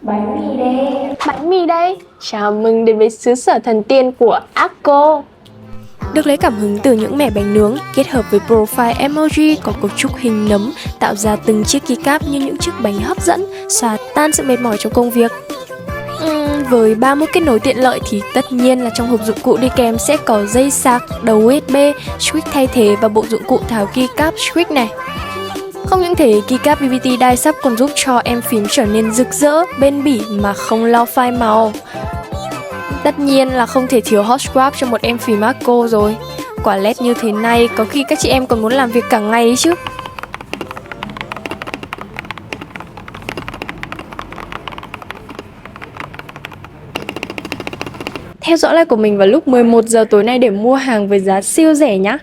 Bánh mì đây. Bánh mì đây. Chào mừng đến với xứ sở thần tiên của Acco. Được lấy cảm hứng từ những mẻ bánh nướng kết hợp với profile emoji có cấu trúc hình nấm tạo ra từng chiếc keycap như những chiếc bánh hấp dẫn, xóa tan sự mệt mỏi trong công việc. Với 30 kết nối tiện lợi thì tất nhiên là trong hộp dụng cụ đi kèm sẽ có dây sạc, đầu USB, switch thay thế và bộ dụng cụ tháo keycap switch này. Không những thế, keycap BBT Dye Sub còn giúp cho em phím trở nên rực rỡ, bền bỉ mà không lo phai màu. Tất nhiên là không thể thiếu hot swap cho một em phím Acco rồi. Quả LED như thế này có khi các chị em còn muốn làm việc cả ngày ấy chứ. Theo dõi like của mình vào lúc 11 giờ tối nay để mua hàng với giá siêu rẻ nhá.